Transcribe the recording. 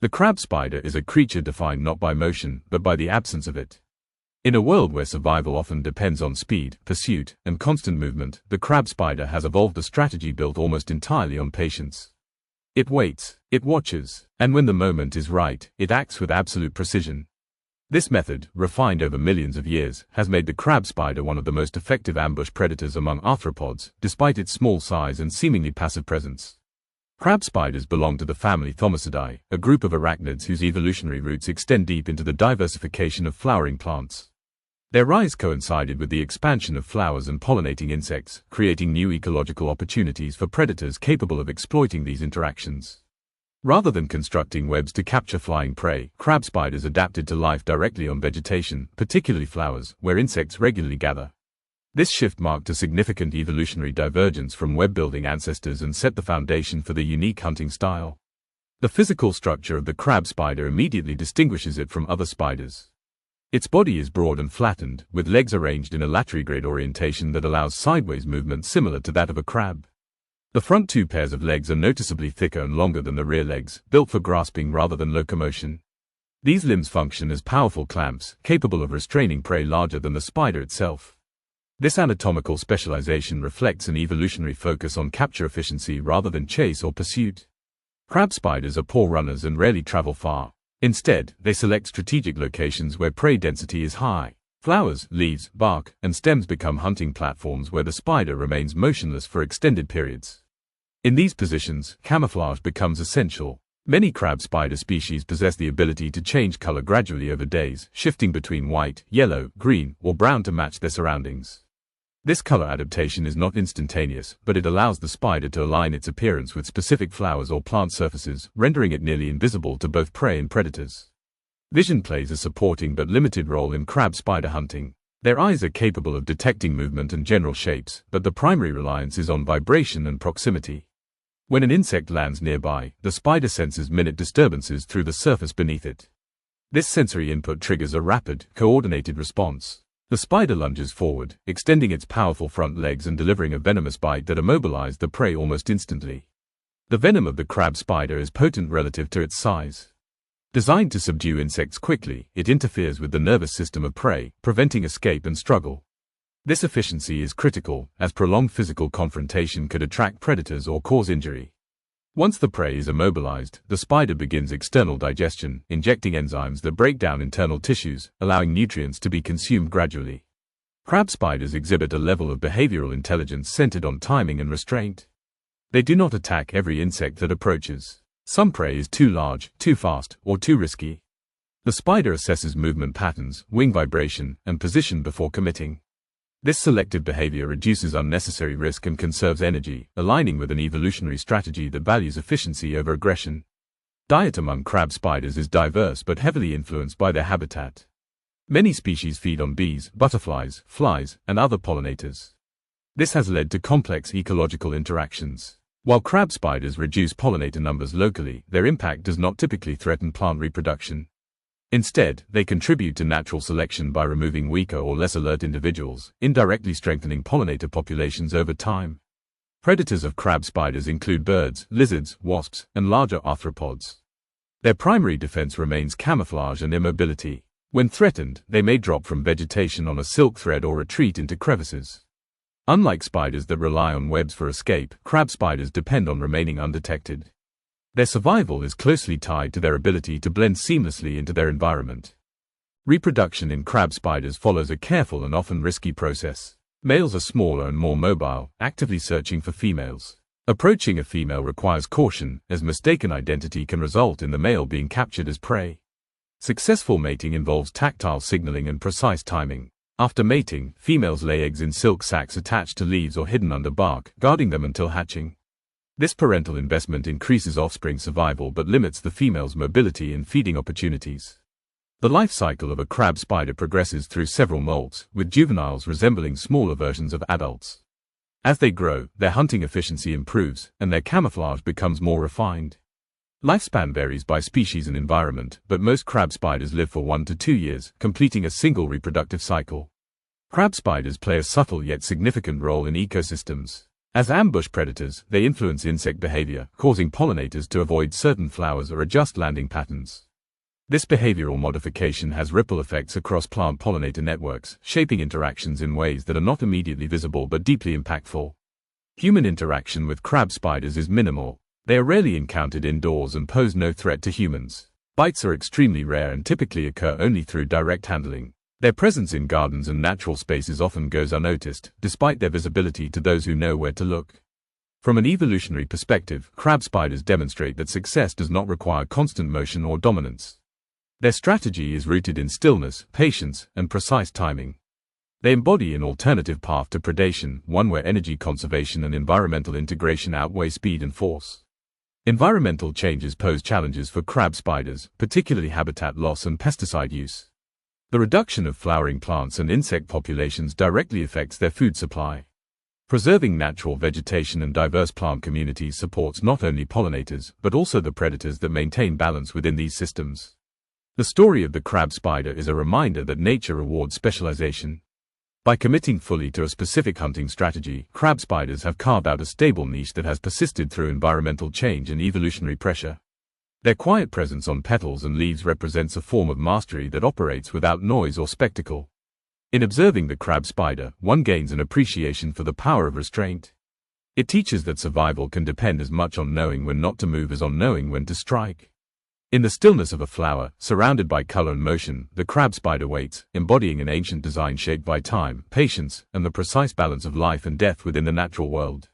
The crab spider is a creature defined not by motion, but by the absence of it. In a world where survival often depends on speed, pursuit, and constant movement, the crab spider has evolved a strategy built almost entirely on patience. It waits, it watches, and when the moment is right, it acts with absolute precision. This method, refined over millions of years, has made the crab spider one of the most effective ambush predators among arthropods, despite its small size and seemingly passive presence. Crab spiders belong to the family Thomisidae, a group of arachnids whose evolutionary roots extend deep into the diversification of flowering plants. Their rise coincided with the expansion of flowers and pollinating insects, creating new ecological opportunities for predators capable of exploiting these interactions. Rather than constructing webs to capture flying prey, crab spiders adapted to life directly on vegetation, particularly flowers, where insects regularly gather. This shift marked a significant evolutionary divergence from web-building ancestors and set the foundation for the unique hunting style. The physical structure of the crab spider immediately distinguishes it from other spiders. Its body is broad and flattened, with legs arranged in a lateral orientation that allows sideways movement similar to that of a crab. The front two pairs of legs are noticeably thicker and longer than the rear legs, built for grasping rather than locomotion. These limbs function as powerful clamps, capable of restraining prey larger than the spider itself. This anatomical specialization reflects an evolutionary focus on capture efficiency rather than chase or pursuit. Crab spiders are poor runners and rarely travel far. Instead, they select strategic locations where prey density is high. Flowers, leaves, bark, and stems become hunting platforms where the spider remains motionless for extended periods. In these positions, camouflage becomes essential. Many crab spider species possess the ability to change color gradually over days, shifting between white, yellow, green, or brown to match their surroundings. This color adaptation is not instantaneous, but it allows the spider to align its appearance with specific flowers or plant surfaces, rendering it nearly invisible to both prey and predators. Vision plays a supporting but limited role in crab spider hunting. Their eyes are capable of detecting movement and general shapes, but the primary reliance is on vibration and proximity. When an insect lands nearby, the spider senses minute disturbances through the surface beneath it. This sensory input triggers a rapid, coordinated response. The spider lunges forward, extending its powerful front legs and delivering a venomous bite that immobilizes the prey almost instantly. The venom of the crab spider is potent relative to its size. Designed to subdue insects quickly, it interferes with the nervous system of prey, preventing escape and struggle. This efficiency is critical, as prolonged physical confrontation could attract predators or cause injury. Once the prey is immobilized, the spider begins external digestion, injecting enzymes that break down internal tissues, allowing nutrients to be consumed gradually. Crab spiders exhibit a level of behavioral intelligence centered on timing and restraint. They do not attack every insect that approaches. Some prey is too large, too fast, or too risky. The spider assesses movement patterns, wing vibration, and position before committing. This selective behavior reduces unnecessary risk and conserves energy, aligning with an evolutionary strategy that values efficiency over aggression. Diet among crab spiders is diverse but heavily influenced by their habitat. Many species feed on bees, butterflies, flies, and other pollinators. This has led to complex ecological interactions. While crab spiders reduce pollinator numbers locally, their impact does not typically threaten plant reproduction. Instead, they contribute to natural selection by removing weaker or less alert individuals, indirectly strengthening pollinator populations over time. Predators of crab spiders include birds, lizards, wasps, and larger arthropods. Their primary defense remains camouflage and immobility. When threatened, they may drop from vegetation on a silk thread or retreat into crevices. Unlike spiders that rely on webs for escape, crab spiders depend on remaining undetected. Their survival is closely tied to their ability to blend seamlessly into their environment. Reproduction in crab spiders follows a careful and often risky process. Males are smaller and more mobile, actively searching for females. Approaching a female requires caution, as mistaken identity can result in the male being captured as prey. Successful mating involves tactile signaling and precise timing. After mating, females lay eggs in silk sacs attached to leaves or hidden under bark, guarding them until hatching. This parental investment increases offspring survival but limits the female's mobility and feeding opportunities. The life cycle of a crab spider progresses through several molts, with juveniles resembling smaller versions of adults. As they grow, their hunting efficiency improves, and their camouflage becomes more refined. Lifespan varies by species and environment, but most crab spiders live for 1 to 2 years, completing a single reproductive cycle. Crab spiders play a subtle yet significant role in ecosystems. As ambush predators, they influence insect behavior, causing pollinators to avoid certain flowers or adjust landing patterns. This behavioral modification has ripple effects across plant pollinator networks, shaping interactions in ways that are not immediately visible but deeply impactful. Human interaction with crab spiders is minimal. They are rarely encountered indoors and pose no threat to humans. Bites are extremely rare and typically occur only through direct handling. Their presence in gardens and natural spaces often goes unnoticed, despite their visibility to those who know where to look. From an evolutionary perspective, crab spiders demonstrate that success does not require constant motion or dominance. Their strategy is rooted in stillness, patience, and precise timing. They embody an alternative path to predation, one where energy conservation and environmental integration outweigh speed and force. Environmental changes pose challenges for crab spiders, particularly habitat loss and pesticide use. The reduction of flowering plants and insect populations directly affects their food supply. Preserving natural vegetation and diverse plant communities supports not only pollinators, but also the predators that maintain balance within these systems. The story of the crab spider is a reminder that nature rewards specialization. By committing fully to a specific hunting strategy, crab spiders have carved out a stable niche that has persisted through environmental change and evolutionary pressure. Their quiet presence on petals and leaves represents a form of mastery that operates without noise or spectacle. In observing the crab spider, one gains an appreciation for the power of restraint. It teaches that survival can depend as much on knowing when not to move as on knowing when to strike. In the stillness of a flower, surrounded by color and motion, the crab spider waits, embodying an ancient design shaped by time, patience, and the precise balance of life and death within the natural world.